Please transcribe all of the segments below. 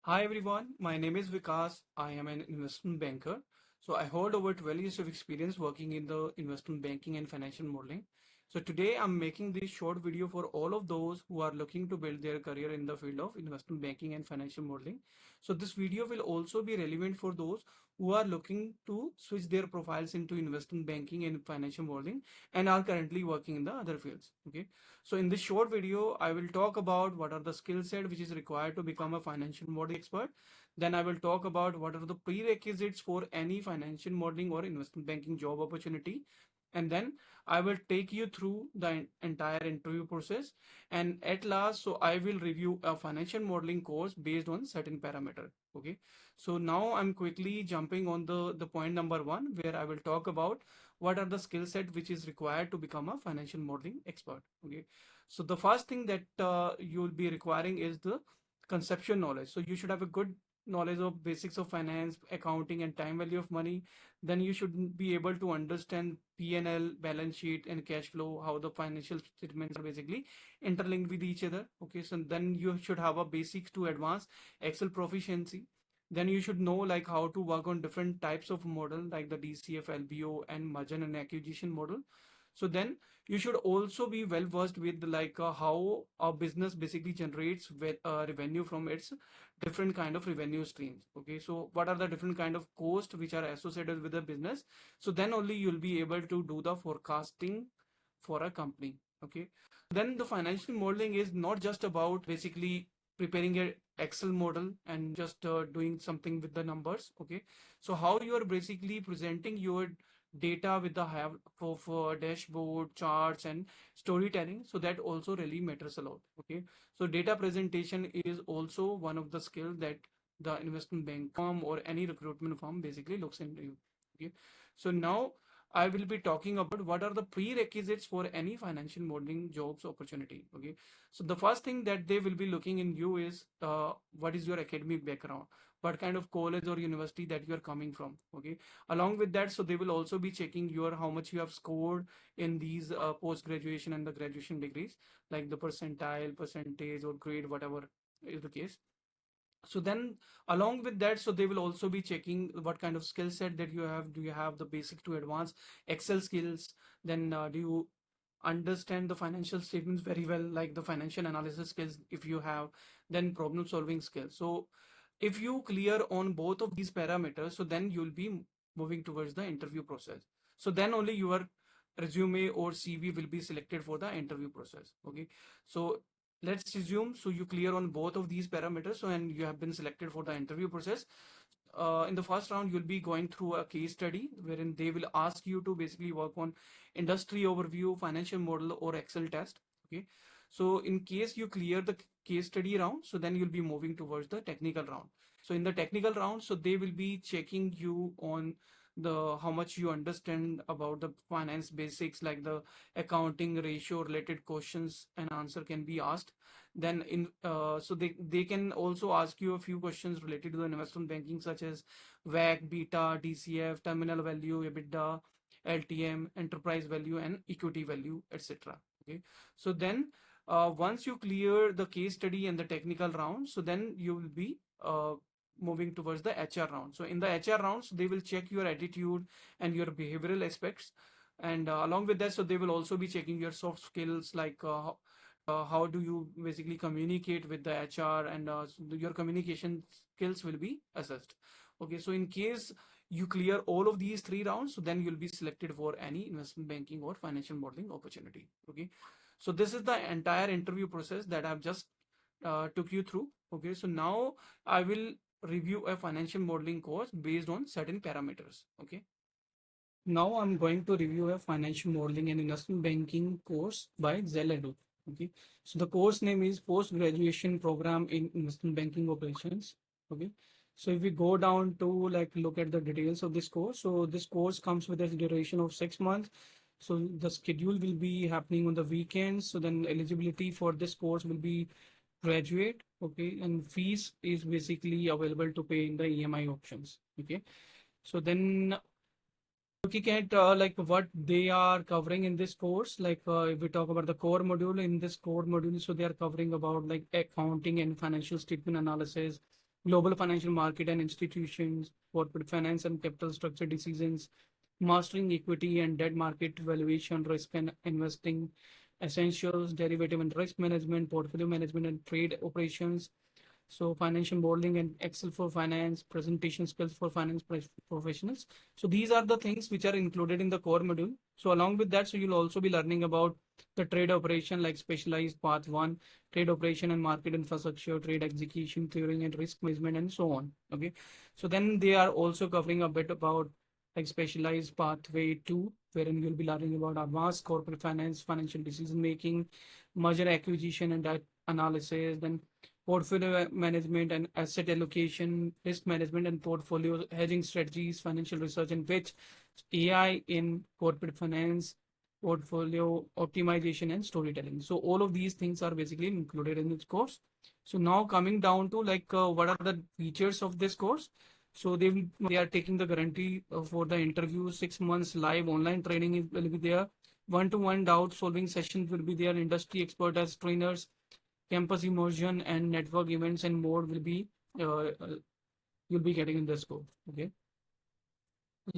Hi everyone, my name is Vikas. I am an investment banker. So I hold over 12 years of experience working in the investment banking and financial modeling. So today I'm making this short video for all of those who are looking to build their career in the field of investment banking and financial modeling. So this video will also be relevant for those who are looking to switch their profiles into investment banking and financial modeling and are currently working in the other fields. Okay. So in this short video, I will talk about what are the skill set which is required to become a financial modeling expert. Then I will talk about what are the prerequisites for any financial modeling or investment banking job opportunity. And then I will take you through the entire interview process. And at last, so I will review a financial modeling course based on certain parameter. Okay. So now I'm quickly jumping on the point number one, where I will talk about what are the skill set which is required to become a financial modeling expert. Okay. So the first thing that you will be requiring is the conceptual knowledge. So you should have a good knowledge of basics of finance, accounting, and time value of money. Then you should be able to understand P&L, balance sheet, and cash flow, how the financial statements are basically interlinked with each other. Okay, so then you should have a basics to advanced Excel proficiency. Then you should know like how to work on different types of model like the DCF, LBO, and merger and acquisition model. So then you should also be well versed with like how a business basically generates revenue from its different kind of revenue streams. Okay, so what are the different kind of costs which are associated with the business? So then only you'll be able to do the forecasting for a company. Okay, then the financial modeling is not just about basically preparing a Excel model and just doing something with the numbers. Okay, so how you are basically presenting your data with the have of dashboard charts and storytelling, so that also really matters a lot. Okay, so data presentation is also one of the skills that the investment bank firm or any recruitment firm basically looks into you. Okay, so now I will be talking about what are the prerequisites for any financial modeling jobs opportunity. Okay, so the first thing that they will be looking in you is what is your academic background, what kind of college or university that you are coming from. Okay, along with that, so they will also be checking your how much you have scored in these post graduation and the graduation degrees, like the percentile, percentage, or grade, whatever is the case. So then along with that, so they will also be checking what kind of skill set that you have. Do you have the basic to advanced Excel skills? Then do you understand the financial statements very well, like the financial analysis skills if you have? Then problem solving skills. So if you clear on both of these parameters, so then you'll be moving towards the interview process. So then only your resume or CV will be selected for the interview process. Okay, so let's assume so you clear on both of these parameters, so and you have been selected for the interview process. In the first round, you'll be going through a case study wherein they will ask you to basically work on industry overview, financial model, or Excel test. Okay, so in case you clear the case study round, so then you'll be moving towards the technical round. So in the technical round, so they will be checking you on the how much you understand about the finance basics, like the accounting ratio related questions and answer can be asked. Then in so they can also ask you a few questions related to the investment banking, such as WAC, beta, DCF, terminal value, EBITDA, LTM, enterprise value, and equity value, etc. Okay, so then once you clear the case study and the technical round, so then you will be moving towards the HR round. So in the HR rounds, they will check your attitude and your behavioral aspects, and along with that, so they will also be checking your soft skills, like how do you basically communicate with the HR, and your communication skills will be assessed. Okay, so in case you clear all of these three rounds, so then you'll be selected for any investment banking or financial modeling opportunity. Okay, so this is the entire interview process that I've just took you through. Okay, so now I will review a financial modeling course based on certain parameters. Okay, now I'm going to review a financial modeling and investment banking course by Zell Edu. Okay, so the course name is Post Graduation Program in Investment Banking Operations. Okay, so if we go down to like look at the details of this course, so this course comes with a duration of 6 months. So the schedule will be happening on the weekends. So then eligibility for this course will be graduate. Okay, and fees is basically available to pay in the EMI options. Okay, so then looking at like what they are covering in this course, like if we talk about the core module, in this core module, so they are covering about like accounting and financial statement analysis, global financial market and institutions, corporate finance and capital structure decisions, mastering equity and debt market valuation, risk and investing, essentials, derivative and risk management, portfolio management and trade operations. So financial modeling and Excel for finance, presentation skills for finance professionals. So these are the things which are included in the core module. So along with that, so you'll also be learning about the trade operation like specialized path one, trade operation and market infrastructure, trade execution, clearing and risk management, and so on. Okay. So then they are also covering a bit about like specialized pathway two, wherein you'll be learning about advanced corporate finance, financial decision making, merger acquisition and that analysis, then portfolio management and asset allocation, risk management and portfolio hedging strategies, financial research and pitch, AI in corporate finance, portfolio optimization and storytelling. So all of these things are basically included in this course. So now coming down to like what are the features of this course? So they are taking the guarantee for the interview, 6 months live online training will be there, one-to-one doubt solving sessions will be there, industry expert as trainers, campus immersion and network events and more will be uh, uh, you'll be getting in this course. Okay.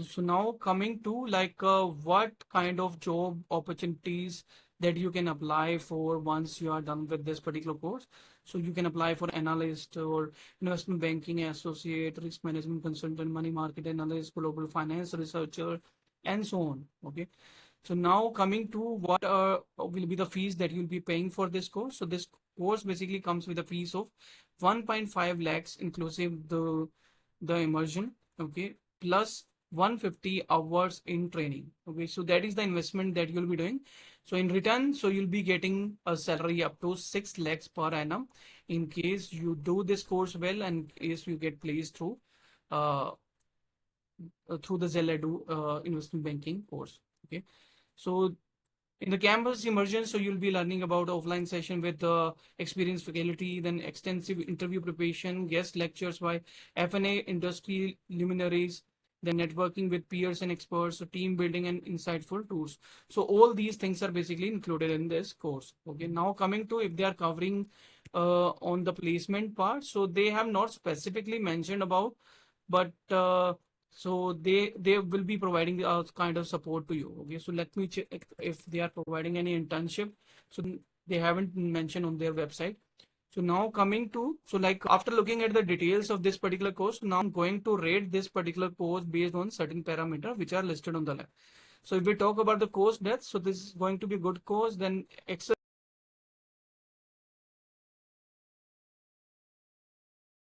So now coming to like what kind of job opportunities that you can apply for once you are done with this particular course. So you can apply for analyst or investment banking associate, risk management consultant, money market analyst, global finance researcher, and so on. Okay. So now coming to what will be the fees that you'll be paying for this course. So this course basically comes with a fees of 1.5 lakhs inclusive the immersion, okay, plus 150 hours in training. Okay, so that is the investment that you'll be doing. So in return, so you'll be getting a salary up to 6 lakhs per annum in case you do this course well and in case you get placed uh, through the Zell Edu investment banking course. Okay. So in the campus immersion, so you'll be learning about offline session with experience faculty, then extensive interview preparation, guest lectures by F&A industry luminaries, then networking with peers and experts, so team building and insightful tours. So all these things are basically included in this course. Okay, now coming to if they are covering on the placement part, so they have not specifically mentioned about, but so they will be providing kind of support to you. Okay, so let me check if they are providing any internship. So they haven't mentioned on their website. So now coming to, so like after looking at the details of this particular course, now I'm going to rate this particular course based on certain parameters which are listed on the left. So if we talk about the course depth, so this is going to be good course, then excel